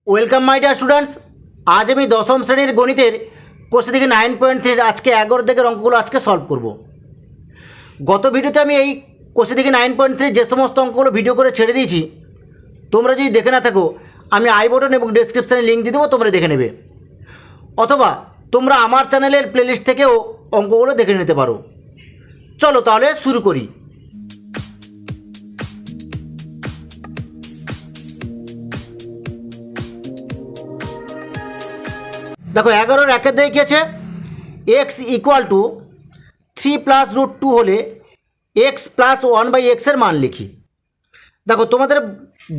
Welcome my dear students. আজ আমি দশম শ্রেণীর গণিতের কোর্স থেকে 9.3 আজকে 11 দিকের অঙ্কগুলো আজকে সলভ করব। গত ভিডিওতে আমি এই কোর্স থেকে 9.3 যে সমস্ত অঙ্কগুলো ভিডিও করে ছেড়ে দিয়েছি, তোমরা যদি দেখে না থাকো আমি আই বটন এবং ডেসক্রিপশানে লিঙ্ক দিয়ে দেবো, তোমরা দেখে নেবে। অথবা তোমরা আমার চ্যানেলের প্লেলিস্ট থেকেও অঙ্কগুলো দেখে নিতে পারো। চলো তাহলে শুরু করি। দেখো 11-এর একের দিকে কী আছে, এক্স ইকুয়াল টু 3+√2 হলে এক্স প্লাস 1/x মান লিখি। দেখো তোমাদের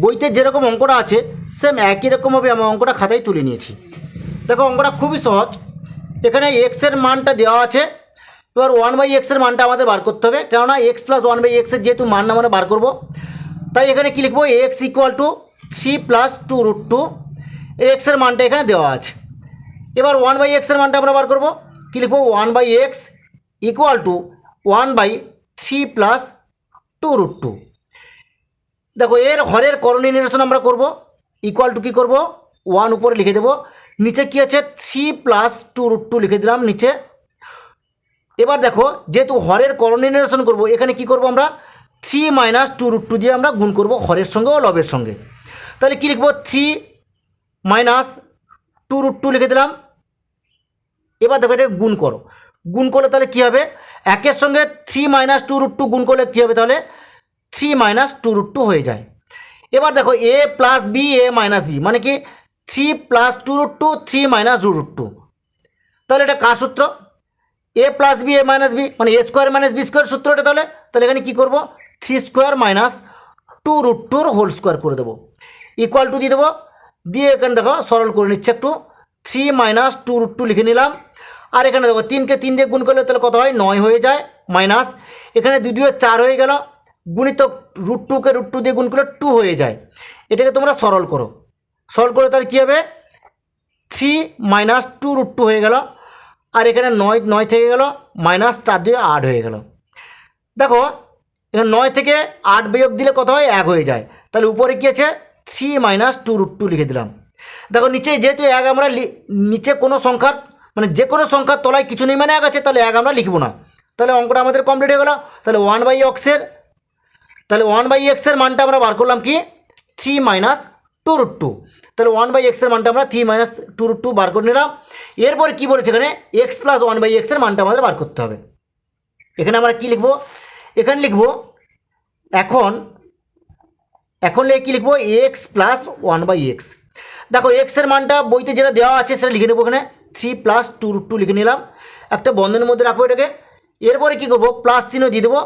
বইতে যেরকম অঙ্কটা আছে সেম একই রকমভাবে আমি অঙ্কটা খাতায় তুলে নিয়েছি। দেখো অঙ্কটা খুবই সহজ। এখানে এক্সের মানটা দেওয়া আছে, এবার 1/x মানটা আমাদের বার করতে হবে, কেননা এক্স প্লাস 1/x যেহেতু মান আমরা বার করব, তাই এখানে কী লিখবো, এক্স ইকুয়াল টু 3+2√2, এক্সের মানটা এখানে দেওয়া আছে। এবার 1/x মানটা আমরা বার করবো, কী লিখবো, 1/x ইকুয়াল টু 1/3+2√2। দেখো এর হরের করণীয় নিরসন আমরা করব। ইকুয়াল টু কী করবো, 1 উপরে লিখে দেবো, নিচে কী আছে 3+2√2 লিখে দিলাম নিচে। এবার দেখো যেহেতু হরের করণীয় নিরসন করব, এখানে কি করব, আমরা 3-2√2 দিয়ে আমরা গুণ করব হরের সঙ্গে ও লবের সঙ্গে। তাহলে কী লিখবো, 3-2√2 লিখে দিলাম। এবার দেখো এটা গুণ করো, গুণ করলে তাহলে কী হবে, একের সঙ্গে 3-2√2 গুণ করলে কী হবে, তাহলে 3-2√2 হয়ে যায়। এবার দেখো a plus b a minus b মানে কি 3+2√2 3-2√2। তাহলে এটা কার সূত্র, a plus b a minus b মানে a square minus b square সূত্র এটা। তাহলে এখানে কী করবো, 3² - 2√2 হোল স্কোয়ার করে দেবো, ইকুয়াল টু দিয়ে দেবো, দিয়ে এখানে দেখো সরল করে নিচ্ছে একটু, 3-2√2 লিখে নিলাম। আর এখানে দেখো 3কে 3 দিয়ে গুণ করলে তাহলে কত হয়, 9 হয়ে যায়, মাইনাস এখানে 2 4 হয়ে গেল, গুণিত √2কে √2 দিয়ে গুণ করলে 2 হয়ে যায়। এটাকে তোমরা সরল করো, সরল করে তাহলে কী হবে, 3-2√2 হয়ে গেল। আর এখানে 9 থেকে গেল, -4 দিয়ে 8 হয়ে গেল। দেখো এখানে 9 থেকে 8 বিয়োগ দিলে কত হয়, 1 হয়ে যায়। তাহলে উপরে কী আছে, 3-2√2 লিখে দিলাম। দেখো নিচে যেহেতু 1 আমরা নিচে কোনো সংখ্যার মানে যে কোনো সংখ্যার তলায় কিছু নেই মানে 1 আছে, তাহলে 1 আমরা লিখবো না। তাহলে অঙ্কটা আমাদের কমপ্লিট হয়ে গেল। তাহলে 1/x এর মানটা আমরা বার করলাম কি, 3-2√2। তাহলে 1/x এর মানটা আমরা 3-2√2 বার করে নিলাম। এরপরে কী বলেছে এখানে, এক্স প্লাস 1/x এর মানটা আমাদের বার করতে হবে। এখানে আমরা কী লিখবো, এখানে লিখবো এখন কী লিখবো, এক্স প্লাস 1/x। দেখো এক্সের মানটা বইতে যেটা দেওয়া আছে সেটা লিখে নেবো, এখানে 3+2√2 লিখে নিলাম, একটা বন্ধনের মধ্যে রাখবো এটাকে। এরপরে কী করবো, প্লাস চিহ্ন দিয়ে দেবো,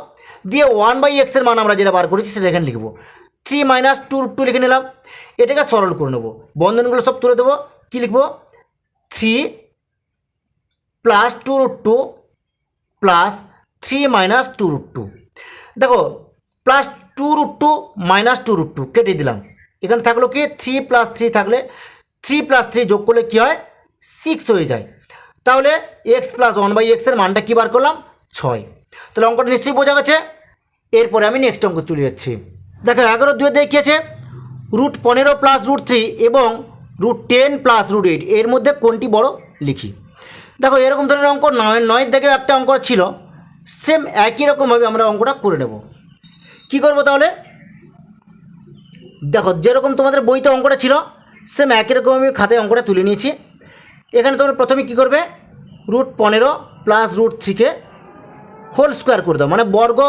দিয়ে 1/x এর মান আমরা যেটা বার করেছি সেটা এখানে লিখবো, 3-2√2 লিখে নিলাম। এটাকে সরল করে নেবো, বন্ধনগুলো সব তুলে দেবো, কী লিখবো, 3+2√2 প্লাস 3-2√2। দেখো +2√2 -2√2 কেটে দিলাম, এখানে থাকলো কি 3 + 3 থাকলে 3 + 3 যোগ করলে কী হয়, 6 হয়ে যায়। তাহলে এক্স প্লাস 1/x এর মানটা কী বার করলাম, 6। তাহলে অঙ্কটা নিশ্চয়ই বোঝা গেছে। এরপরে আমি নেক্সট অঙ্ক চলে যাচ্ছি। দেখো 11-2 দেখিয়েছে √15 + √3 এবং √10 + √8 এর মধ্যে কোনটি বড় লিখি। দেখো এরকম ধরনের অঙ্ক 9-এর দিকে একটা অঙ্ক ছিল, সেম একই রকমভাবে আমরা অঙ্কটা করে নেব। কি করব তাহলে, দেখো যেরকম তোমাদের বইতে অঙ্কটা ছিল সেম একই রকম আমি খাতায় অঙ্কটা তুলে নিয়েছি। এখানে তোমরা প্রথমে কী করবে, √15 + √3কে হোল স্কোয়ার করে দাও, মানে বর্গ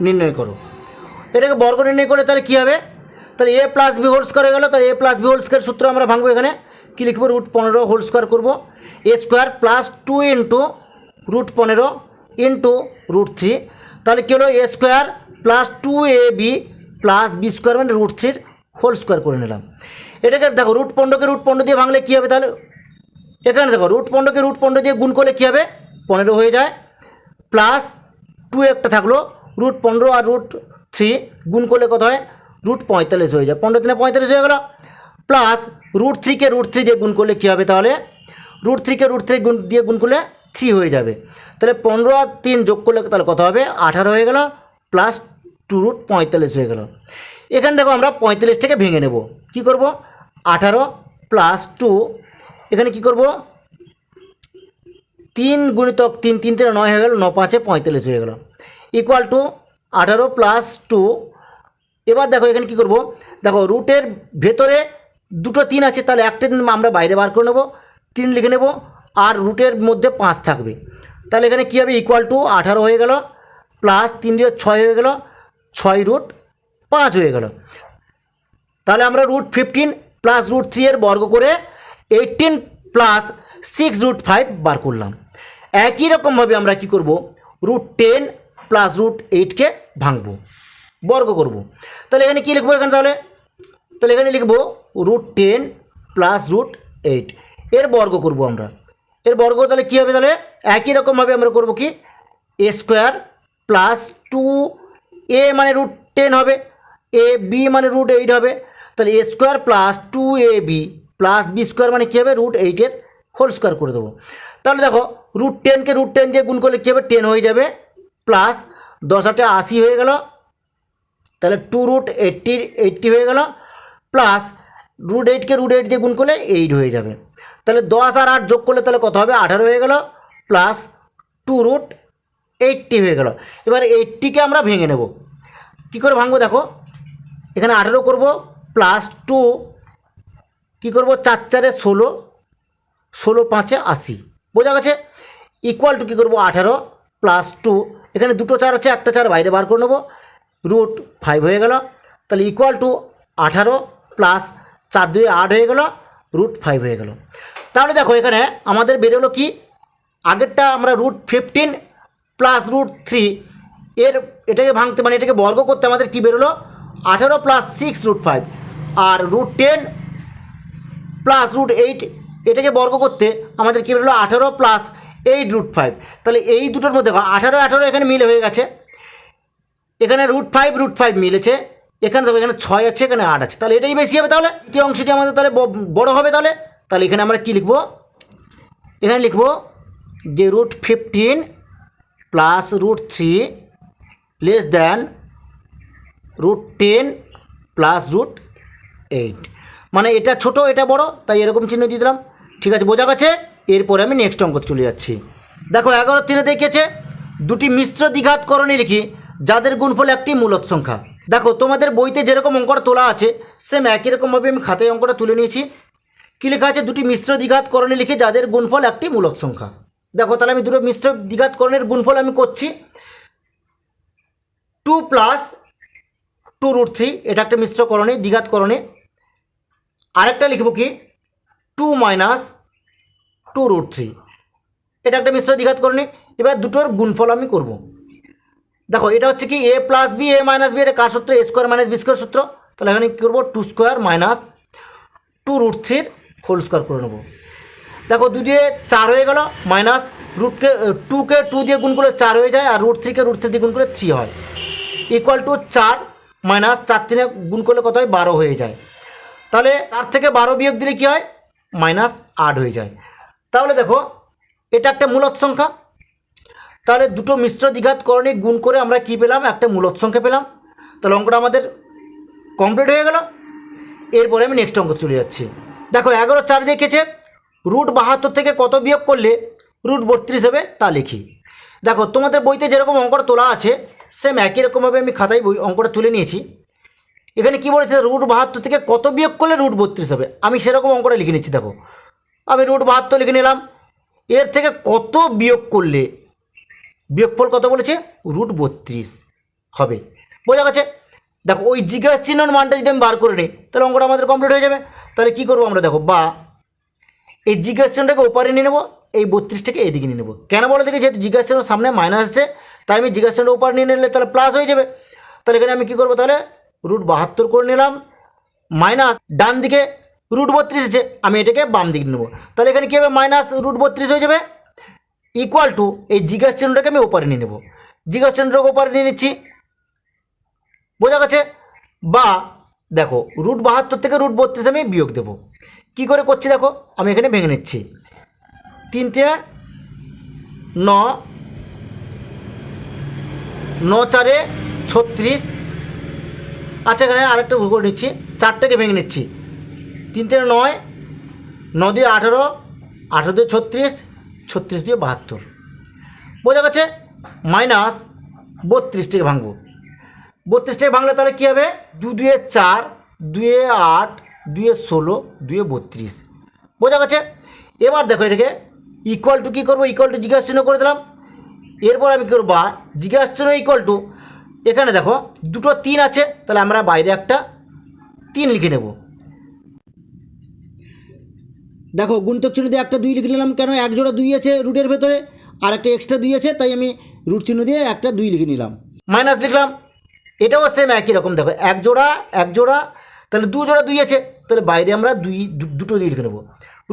নির্ণয় করো। এটাকে বর্গ নির্ণয় করে তাহলে কী হবে, তাহলে a + b হোল স্কোয়ার হয়ে গেলো। তাহলে a + b হোল স্কোয়ার সূত্র আমরা ভাঙবো, এখানে কী লিখবো, √15 হোল স্কোয়ার করবো, a স্কোয়ার + 2 × √15 × √3। তাহলে কী হলো, a square + 2ab + b square মানে √3 হোল স্কোয়ার করে নিলাম। এটাকে দেখো √15কে √15 দিয়ে ভাঙলে কী হবে, তাহলে এখানে দেখো √15কে √15 দিয়ে গুণ করলে কী হবে, 15 হয়ে যায়, প্লাস 2 একটা থাকলো, √15 আর √3 গুণ করলে কত হয়, √45 হয়ে যায়, 15 × 3 = 45 হয়ে গেল, প্লাস √3কে √3 দিয়ে গুণ করলে কী হবে, তাহলে √3কে √3 দিয়ে গুণ করলে 3 হয়ে যাবে। তাহলে 15 আর 3 যোগ করলে তাহলে কত হবে, 18 হয়ে গেল, প্লাস 2√45 হয়ে গেল। এখানে দেখো আমরা 45টাকে ভেঙে নেব, কি করব, 18 প্লাস 2, এখানে কি করব 3 গুণিতক 3, 3 × 9 হয়ে গেল, 9 × 5 = 45 হয়ে গেল, ইকুয়াল টু 18 প্লাস 2। এবার দেখো এখানে কি করব, দেখো রুটের ভেতরে দুটো 3 আছে, তাহলে একটা আমরা বাইরে বার করে নেব, 3 লিখে নেব, আর রুটের মধ্যে 5 থাকবে, তাহলে এখানে কী হবে ইকুয়াল টু 18 হয়ে গেল, প্লাস 3 দিয়ে 6 হয়ে গেল, 6√5 হয়ে গেল। তাহলে আমরা √15 প্লাস √3 এর বর্গ করে 18 প্লাস 6√5 বার করলাম। একই রকমভাবে আমরা কি করব, √10 প্লাস √8কে ভাঙবো, বর্গ করব। তাহলে এখানে কী লিখবো, এখানে তাহলে এখানে লিখবো √10 প্লাস √8 এর বর্গ করব আমরা। এর বর্গ তাহলে কী হবে, তাহলে একই রকমভাবে আমরা করব কি a² প্লাস 2a মানে √10 হবে, ab মানে √8 হবে, তাহলে a² plus 2ab plus b² মানে কী হবে √8 এর হোল স্কোয়ার করে দেবো। তাহলে দেখো √10কে √10 দিয়ে গুণ করলে কী হবে 10 হয়ে যাবে, প্লাস 10 × 8 = 80 হয়ে গেল, তাহলে 2√80 হয়ে গেল, প্লাস √8কে √8 দিয়ে গুণ করলে 8 হয়ে যাবে, তাহলে 10 আর 8 যোগ করলে তাহলে কত হবে 18 হয়ে গেল, প্লাস 2√80 হয়ে গেল। এবার 80কে আমরা ভেঙে নেব, কী করে ভাঙবো দেখো, এখানে 18 করব, প্লাস 2 কী করবো 4 × 4 = 16, 16 × 5 = 80, বোঝা গেছে, ইকুয়াল টু কী করবো 18 প্লাস 2, এখানে দুটো 4 আছে, একটা 4 বাইরে বার করে নেবো, √5 হয়ে গেল, তাহলে ইকুয়াল টু 18 প্লাস 4 × 2 = 8 হয়ে গেল, √5 হয়ে গেল। তাহলে দেখো এখানে আমাদের বেরোলো কি, আগেরটা আমরা √15 প্লাস √3 এর এটাকে ভাঙতে মানে এটাকে বর্গ করতে আমাদের কি বেরোলো 18 প্লাস 6√5, আর √10 প্লাস √8 এটাকে বর্গ করতে আমাদের কী বেরোলো 18 প্লাস 8√5। তাহলে এই দুটোর মধ্যে 18 এখানে মিলে হয়ে গেছে, এখানে √5 মিলেছে, এখানে দেখো এখানে 6 আছে, এখানে 8 আছে, তাহলে এটাই বেশি হবে, তাহলে এই অংশটি আমাদের তাহলে বড় হবে। তাহলে এখানে আমরা কি লিখব, এখানে লিখব যে √15 প্লাস √3 লেস দ্যান √10 প্লাস √8, মানে এটা ছোট এটা বড়, তাই এরকম চিহ্ন দিয়ে দিলাম। ঠিক আছে, বোঝা গেছে। এরপরে আমি নেক্সট অঙ্ক চলে যাচ্ছি। দেখো 11 দেখিয়েছে দুটি মিশ্র দ্বিঘাতকরণী লিখি যাদের গুণফল একটি মূলদ সংখ্যা। দেখো তোমাদের বইতে যেরকম অঙ্কটা তোলা আছে সেম একই রকমভাবে আমি খাতায় অঙ্কটা তুলে নিয়েছি। কী লেখা আছে, দুটি মিশ্র দ্বিঘাতকরণী লিখি যাদের গুণফল একটি মূলদ সংখ্যা। দেখো তাহলে আমি দুটো মিশ্র দ্বিঘাতকরণের গুণফল আমি করছি, 2 প্লাস 2√3 এটা একটা মিশ্রকরণে দ্বিঘাতকরণে, আরেকটা লিখব কি 2 মাইনাস 2√3 এটা একটা মিশ্র দ্বিঘাতকরণে। এবার দুটোর গুণফল আমি করব। দেখো এটা হচ্ছে কি a plus b, a minus b, এটা কার সূত্র, a² - b² সূত্র। তাহলে এখানে কী করবো 2² মাইনাস 2√3 হোল স্কোয়ার করে নেব। দেখো 2 দিয়ে 4 হয়ে গেল, মাইনাস √2কে 2 দিয়ে গুণ করলে 4 হয়ে যায়, আর √3কে √3 দিয়ে গুণ করলে 3 হয়, ইকুয়াল টু 4 মাইনাস 4 3 গুণ করলে কত হয় 12 হয়ে যায়। তাহলে 4 থেকে 12 বিয়োগ দিলে কী হয় -8 হয়ে যায়। তাহলে দেখো এটা একটা মূলদ সংখ্যা। তাহলে দুটো মিশ্র দ্বিঘাতকরণী গুণ করে আমরা কি পেলাম, একটা মূলদ সংখ্যা পেলাম। তাহলে অঙ্কটা আমাদের কমপ্লিট হয়ে গেল। এরপরে আমি নেক্সট অঙ্ক চলে যাচ্ছি। দেখো 11 দেখেছে √72 থেকে কত বিয়োগ করলে √32 হবে তা লিখি। দেখো তোমাদের বইতে যেরকম অঙ্কটা তোলা আছে সেম একই রকমভাবে আমি খাতায় অঙ্কটা তুলে নিয়েছি। এখানে কি বলেছে √72 থেকে কত বিয়োগ করলে √32 হবে, আমি সেরকম অঙ্কটা লিখে নিচ্ছি। দেখো আমি √72 লিখে নিলাম, এর থেকে কত বিয়োগ করলে বিয়োগফল কত বলেছে √32 হবে, বোঝা গেছে। দেখো ওই জিজ্ঞাসা চিহ্নের মানটা যদি আমি বার করে নিই তাহলে অঙ্কটা আমাদের কমপ্লিট হয়ে যাবে। তাহলে কী করবো আমরা, দেখো বা এই জিজ্ঞাসা চিহ্নটাকে ওপারে নিয়ে নেবো, এই 32টাকে এদিকে নিয়ে নেবো। কেন বলো দেখি, যেহেতু জিজ্ঞাসা চিহ্নের সামনে মাইনাস আছে তাই আমি জিজ্ঞাসা চিহ্নটা ওপারে নিয়ে নিলে তাহলে প্লাস হয়ে যাবে। তাহলে এখানে আমি কী করবো, তাহলে √72 করে নিলাম, মাইনাস ডান দিকে √32 আছে, আমি এটাকে বাম দিকে নেবো। তাহলে এখানে কী হবে মাইনাস √32 হয়ে যাবে, ইকুয়াল টু এই জিজ্ঞাসা চিহ্নটাকে আমি ওপারে নিয়ে নেবো, জিজ্ঞাসা চিহ্নটাকে ওপারে নিয়ে নিচ্ছি, বোঝা গেছে। বা দেখো √72 থেকে √32 আমি বিয়োগ দেবো। কী করে করছি দেখো, আমি এখানে ভেঙে নিচ্ছি, 3 3 9, 9 4 36। আচ্ছা এখানে আরেকটা ভুল করে নিচ্ছি, 4টাকে ভেঙে নিচ্ছি, 3 3 9, 9 দিয়ে 18, 18 দিয়ে 36, 36 দিয়ে 72, বোঝা গেছে। মাইনাস 32টাকে ভাঙবো, 32টাকে ভাঙলে তাহলে কী হবে, 2 দুয়ে 4, 2 8, 2 16, 2 32, বোঝা গেছে। এবার দেখো এটাকে ইকুয়াল টু কী করবো, ইকুয়াল টু জিজ্ঞাসা চিহ্ন করে দিলাম। এরপর আমি কী করবো, জিজ্ঞাসা চিহ্ন ইকুয়াল টু, এখানে দেখো দুটো 3 আছে, তাহলে আমরা বাইরে একটা 3 লিখে নেব। দেখো গুণিতক চিহ্ন দিয়ে একটা 2 লিখে নিলাম, কেন, এক জোড়া 2 আছে রুটের ভেতরে, আর একটা এক্সট্রা 2 আছে, তাই আমি রুট চিহ্ন দিয়ে একটা 2 লিখে নিলাম, মাইনাস লিখলাম। এটাও সেম একই রকম, দেখো এক জোড়া, তাহলে 2 জোড়া 2 আছে, তাহলে বাইরে আমরা দুটো 2 লিখে নেবো,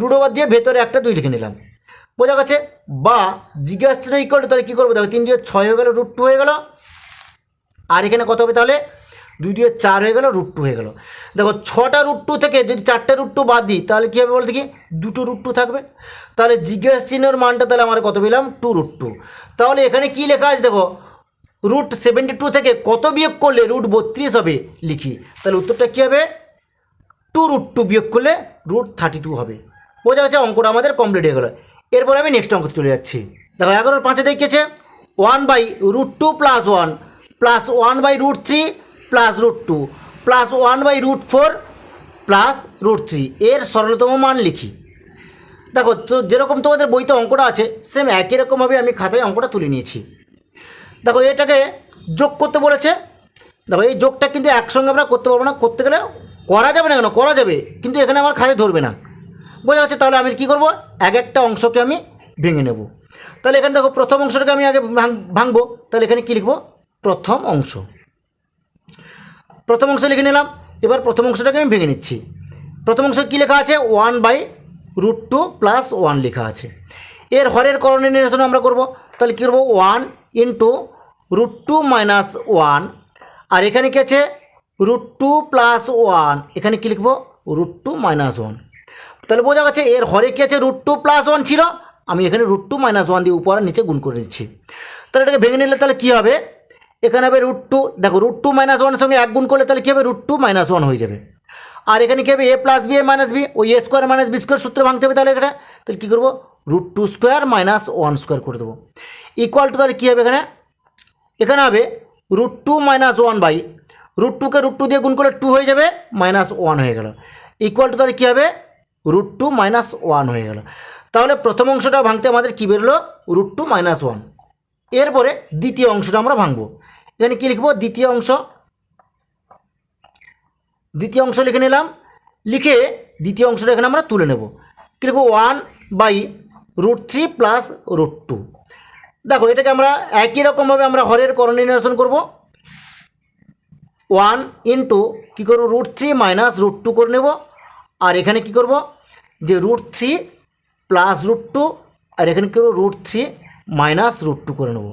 রুট ওভার দিয়ে ভেতরে একটা 2 লিখে নিলাম, বোঝা গেছে। বা জিজ্ঞাসা চিহ্ন ইকুয়াল টু, তাহলে কী করবো, দেখো 3 দিয়ে 6 হয়ে গেল, √2 হয়ে গেল, আর এখানে কত হবে তাহলে 2 দিয়ে 4 হয়ে গেল, √2 হয়ে গেল। দেখো 6টা √2 থেকে যদি 4টে √2 বাদ দিই, তাহলে কী হবে বলতে কি, 2টো √2 থাকবে। তাহলে জিজ্ঞাসা চিহ্নের মানটা তাহলে আমার কত পেলাম, 2√2। তাহলে এখানে কি লেখা আছে দেখো, √72 থেকে কত বিয়োগ করলে √32 হবে লিখি, তাহলে উত্তরটা কী হবে, 2√2 বিয়োগ করলে √32 হবে, বোঝা গেছে। অঙ্কটা আমাদের কমপ্লিট হয়ে গেলো। এরপর আমি নেক্সট অঙ্ক চলে যাচ্ছি। দেখো 11/5 দেখিয়েছে 1/√2 + 1 প্লাস 1/√3 প্লাস √2 প্লাস 1/√4 প্লাস √3 এর সরলতম মান লিখি। দেখো তো যেরকম তোমাদের বইতে অঙ্কটা আছে সেম একই রকমভাবে আমি খাতায় অঙ্কটা তুলে নিয়েছি। দেখো এটাকে যোগ করতে বলেছে। দেখো এই যোগটা কিন্তু একসঙ্গে আমরা করতে পারবো না, করতে গেলে করা যাবে না, কেন করা যাবে, কিন্তু এখানে আমার খাতায় ধরবে না, বোঝা যাচ্ছে। তাহলে আমি কী করবো, একটা অংশকে আমি ভেঙে নেব। তাহলে এখানে দেখো প্রথম অংশটাকে আমি আগে ভাঙবো, তাহলে এখানে কী লিখবো, প্রথম অংশ লিখে নিলাম। এবার প্রথম অংশটাকে আমি ভেঙে নিচ্ছি। প্রথম অংশ কী লেখা আছে, 1/√2 + 1 লেখা আছে। এর হরের করণীয় নির্ণয় আমরা করব, তাহলে কী করবো, 1 × √2 - 1, আর এখানে কী আছে, √2 + 1, এখানে কী লিখবো, √2 - 1। তাহলে বোঝা গেছে এর হরে কী আছে, √2 + 1 ছিল, আমি এখানে √2 - 1 দিয়ে উপর আর নিচে গুণ করে দিচ্ছি। তাহলে এটাকে ভেঙে নিলে তাহলে কী হবে, এখানে হবে √2, দেখো √2 - 1 সঙ্গে 1 গুণ করলে তাহলে কী হবে, √2 - 1 হয়ে যাবে। আর এখানে কী হবে, a + b - b, ওই a² - b² সূত্র ভাঙতে হবে। তাহলে এখানে তাহলে কী করবো, √2² - 1² করে দেবো, ইকুয়াল টু, তাহলে কী হবে এখানে হবে √2 - 1 √2কে √2 দিয়ে গুণ করলে 2 হয়ে যাবে, -1 হয়ে গেল, ইকুয়াল টু, তাহলে কী হবে, √2 - 1 হয়ে গেল। তাহলে প্রথম অংশটা ভাঙতে আমাদের কী বেরোলো, √2 - 1। এরপরে দ্বিতীয় অংশটা আমরা ভাঙবো। এখানে কী লিখবো, দ্বিতীয় অংশ লিখে নিলাম। লিখে দ্বিতীয় অংশটা এখানে আমরা তুলে নেব। কী লিখবো, 1/√3 + √2। দেখো এটাকে আমরা একই রকমভাবে আমরা হরের করণীয় নির্ণয় করব। 1 × কী করবো, √3 - √2 করে নেব। আর এখানে কী করব, যে √3 + √2, আর এখানে কী করবো, √3 - √2 করে নেব।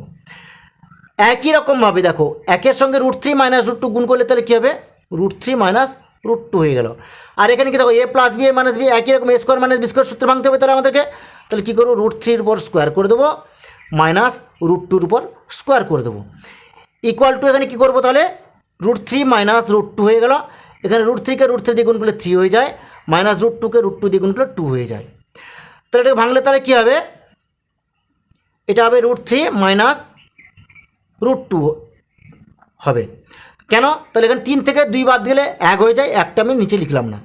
একই রকমভাবে দেখো একের সঙ্গে √3 - √2 গুণ করলে তাহলে কী হবে, √3 - √2 হয়ে গেল। আর এখানে কি দেখো a + b - b একই রকম a² - b² সূত্র ভাঙতে হবে। তাহলে আমাদেরকে তাহলে কী করবো, √3 উপর স্কোয়ার করে দেবো, -√2 উপর স্কোয়ার করে দেবো, ইকুয়াল টু, এখানে কী করবো, তাহলে √3 - √2 হয়ে গেল। এখানে √3কে √3 দিয়ে গুণ করলে 3 হয়ে যায়, -√2কে √2 দিয়ে গুণ করলে 2 হয়ে যায়। তাহলে এটাকে ভাঙলে তাহলে কী হবে, এটা হবে √3 - √2 হবে। কেন, তাহলে এখানে 3 থেকে 2 বাদ দিলে 1 হয়ে যায়, একটা আমি নিচে লিখলাম না,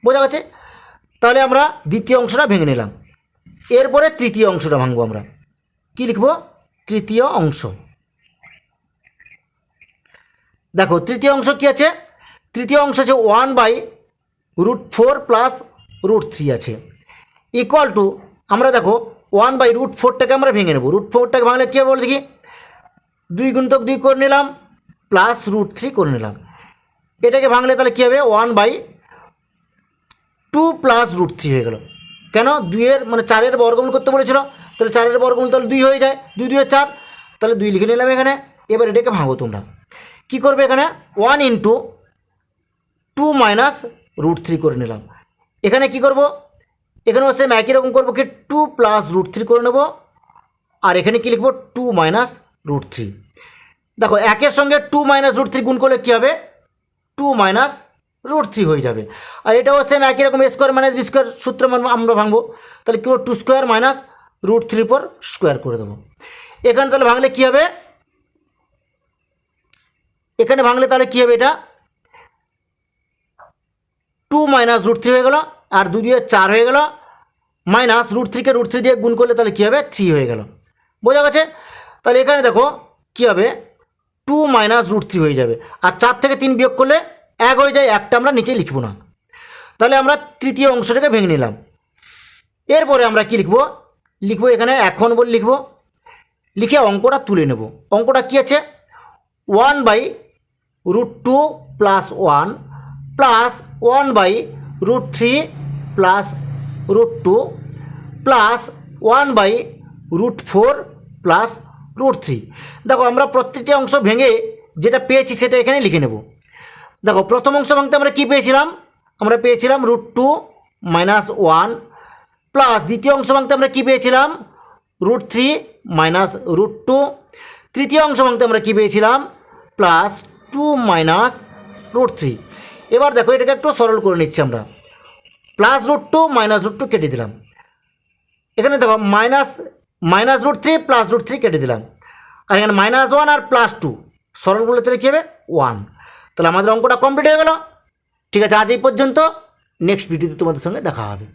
বোঝা গেছে। তাহলে আমরা দ্বিতীয় অংশটা ভেঙে নিলাম। এরপরে তৃতীয় অংশটা ভাঙবো। আমরা কি লিখব, তৃতীয় অংশ। দেখো তৃতীয় অংশ কী আছে, তৃতীয় অংশ আছে 1/√4 + √3 আছে, ইকুয়াল টু, আমরা দেখো 1/√4টাকে আমরা ভেঙে নেব। √4টাকে ভাঙলে কী হবে বলে দেখি, 2 × 2 করে নিলাম, প্লাস √3 করে নিলাম। এটাকে ভাঙলে তাহলে কী হবে, 1/2 + √3 হয়ে গেল। কেন, 2-এর মানে 4-এর বর্গমূল করতে বলেছিল, তাহলে 4-এর বর্গমূল তাহলে 2 হয়ে যায়, 2 × 2 = 4, তাহলে 2 লিখে নিলাম এখানে। এবার এটাকে ভাঙো তোমরা, কী করবে, এখানে 1 × 2 - √3 করে নিলাম। এখানে কি করব, এখানেও সেম একই রকম করবো, কি 2 + √3 করে নেব। আর এখানে কি লিখবো, 2 - √3। দেখো একের সঙ্গে 2 - √3 গুণ করলে কী হবে, 2 - রুট থ্রি হয়ে যাবে। আর এটাও সেম একই রকম, a square minus b square সূত্র আমরা ভাঙবো। তাহলে কী হবে, two square minus root three পর স্কোয়ার করে দেবো। এখানে তাহলে ভাঙলে কী হবে, এখানে ভাঙলে তাহলে কী হবে, এটা টু মাইনাস রুট থ্রি হয়ে গেল, আর 2 দিয়ে 4 হয়ে গেল, মাইনাস রুট থ্রিকে রুট থ্রি দিয়ে গুণ করলে তাহলে কী হবে, 3 হয়ে গেল। বোঝা গেছে? তাহলে এখানে দেখো কী হবে, 2 মাইনাস রুট থ্রি হয়ে যাবে, আর 4 থেকে 3 বিয়োগ করলে 1 হয়ে যায়, একটা আমরা নিচে লিখব না। তাহলে আমরা তৃতীয় অংশটাকে ভেঙে নিলাম। এরপরে আমরা কি লিখব, এখানে এখন বলে লিখব, লিখে অঙ্কটা তুলে নেব। অঙ্কটা কী আছে, 1 by root two plus 1 plus 1 by root three plus root two plus 1 by root four plus root three. দেখো আমরা প্রত্যেকটি অংশ ভেঙে যেটা পেয়েছি সেটা এখানে লিখে নেব। দেখো প্রথম অংশ ভাঙতে আমরা কী পেয়েছিলাম, আমরা পেয়েছিলাম রুট টু মাইনাস 1 প্লাস দ্বিতীয় অংশ ভাঙতে আমরা কী পেয়েছিলাম, root three minus root two. তৃতীয় অংশ ভাঙতে আমরা কী পেয়েছিলাম, প্লাস 2 মাইনাস রুট থ্রি। এবার দেখো এটাকে একটু সরল করে নিচ্ছি আমরা, plus root two minus root two কেটে দিলাম। এখানে দেখো minus root three plus root three কেটে দিলাম, আর এখানে -1 আর +2 সরল করলে তাহলে কী হবে, 1। তাহলে আমাদের অঙ্কটা কমপ্লিট হয়ে গেল। ঠিক আছে, আজ এই পর্যন্ত, নেক্সট ভিডিওতে তোমাদের সঙ্গে দেখা হবে।